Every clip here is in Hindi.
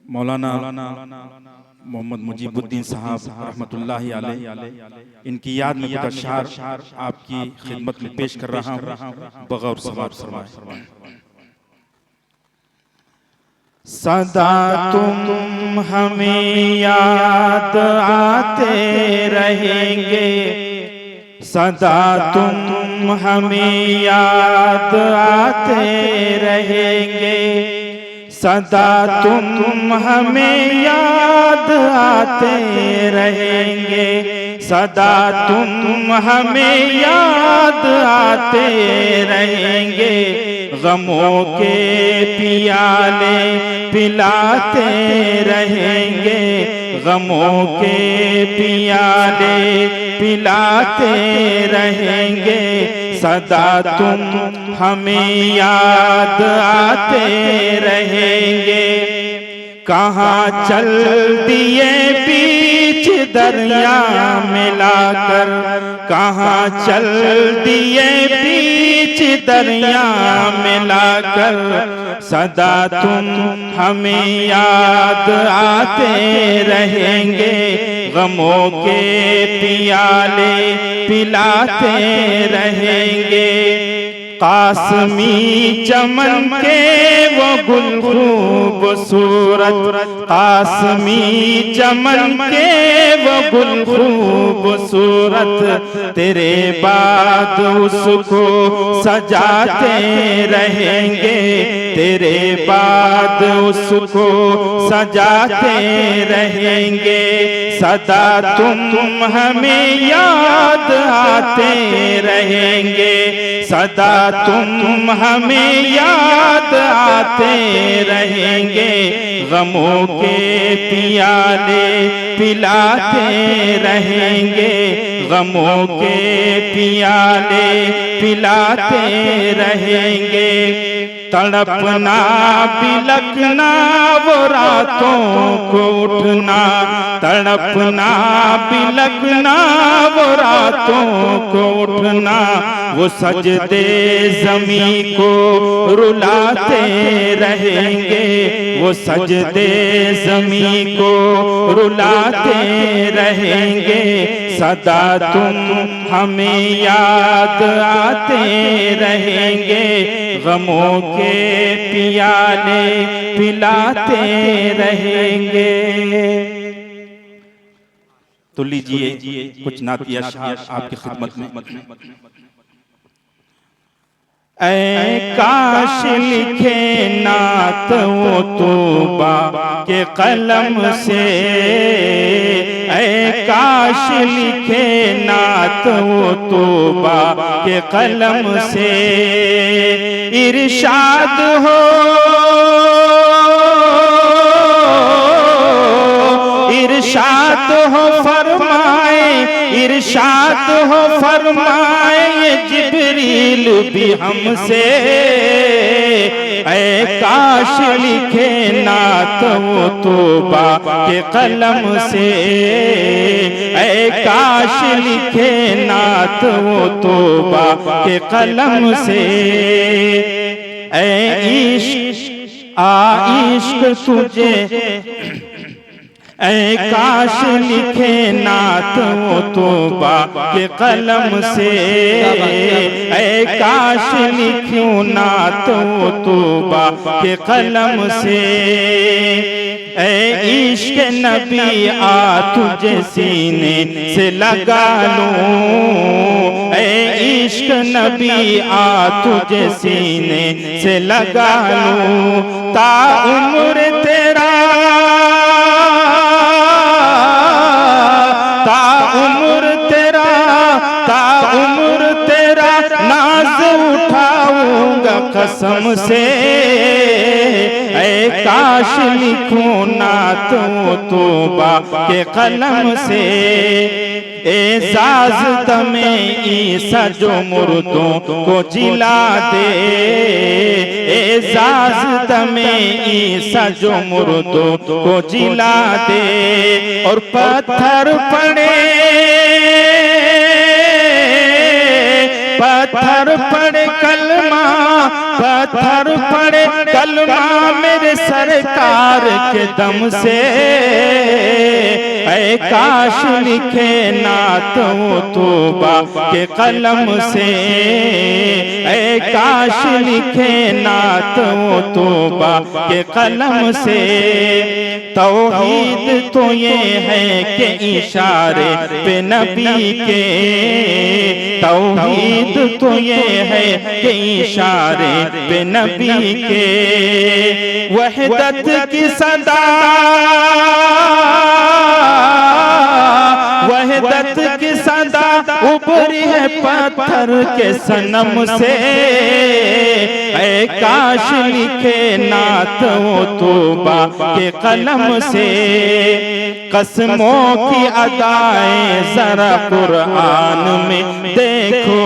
मौलाना मोहम्मद मुजीबुद्दीन साहब रहमतुल्लाहि अलैह, इनकी याद में कुछ अशआर आपकी खिदमत में पेश कर रहा हूँ, बगौर समाअत फरमाएं। सदा तुम हमें याद आते रहेंगे, सदा तुम हमें याद आते रहेंगे, सदा तुम हमें याद आते रहेंगे, सदा तुम हमें याद आते रहेंगे। गमों के पियाले पिलाते रहेंगे, गमों के पियाले पिलाते रहेंगे, सदा तुम हमें याद आते रहेंगे। कहाँ चल दिए बीच दरिया मिलाकर, कहाँ चल दिए बीच दरिया मिलाकर, सदा तुम हमें याद आते रहेंगे। गमों के पियाले पिलाते रहेंगे। कासमी चमन के वो गुल खूबसूरत, कासमी चमन के वो गुल खूबसूरत, तेरे बाद उसको सजाते रहेंगे, तेरे बाद उसको सजाते रहेंगे। सदा तुम हमें याद आते रहेंगे, सदा तुम हमें याद आते रहेंगे। गमों के पियाले पिलाते रहेंगे, गमों के पियाले पिलाते रहेंगे। तड़पना बिलखना वो रातों को उठना, तड़पना बिलखना वो रातों को उठना, वो सजदे ज़मीं को रुलाते रहेंगे, वो सजदे ज़मीं को रुलाते रहेंगे। सदा तुम हमें याद आते रहेंगे, गमों के पियाले पिलाते रहेंगे। तो लीजिए कुछ नातिया अशआर आपकी खिदमत में। ऐ काश लिखे नात वो तौबा के कलम से, ऐ काश लिखे नात वो तौबा के कलम से। इरशाद हो इरशाद हो फरमाए, इरशाद हो फरमाए जिब्रील भी हमसे। ऐ काश लिखे नात वो तौबा के कलम से, ऐ काश लिखे नात वो तौबा के कलम से। ऐ इश्क इश्क तुझे, ऐ काश लिखे नात वो तौबा के कलम से, ऐ काश लिखूं नात वो तौबा के कलम से। ऐ इश्क नबी आ तुझे सीने से लगा लूं, ऐ इश्क नबी आ तुझे सीने से लगा लूं। ता उम्र तेरा, ता उम्र तेरा नाज उठाऊंगा कसम से। ऐ काश लिखूं नात वो तौबा के कलम से। एजाज दमे ईसा जो मुर्दों को जिला दे, एजाज दमे ईसा जो मुर्दों को जिला दे। और पत्थर पड़े, पत्थर पड़े कलमा पत्थर पड़े कलमा मेरे सरकार के दम से, ऐ काश लिखे नात वो तौबा के कलम से, ऐ काश लिखे नात वो तौबा के कलम से। तौहीद तो ये है कि इशारे पे नबी के, तौहीद तो ये है कि इशारे पे नबी के, वहदत की सदा, वहदत की सदा उभरी है पत्थर के सनम से, ऐ काश लिखे नात वो तौबा के कलम से। कसमों की अदाएं जरा कुरान में देखो,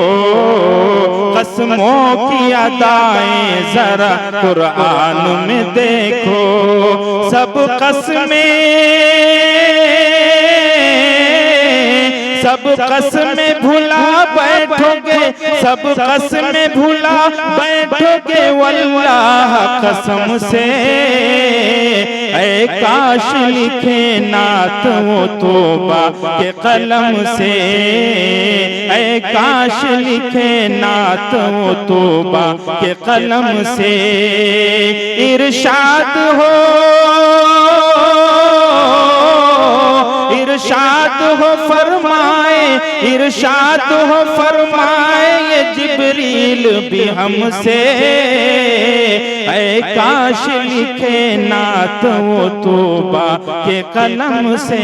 कसमों की अदाएं जरा कुरान में देखो, सब कसमें भुला बैठोगे, सब कसमें भुला बैठोगे वल्लाह कसम से, ऐ काश लिखे नात वो तौबा के कलम से, ऐ काश लिखे नात वो तौबा के कलम से। इरशाद हो, इरशाद हो फरमाए, इरशाद हो फरमाए ये जिब्रील भी हमसे, ऐ काश लिखे नात वो तौबा के कलम से।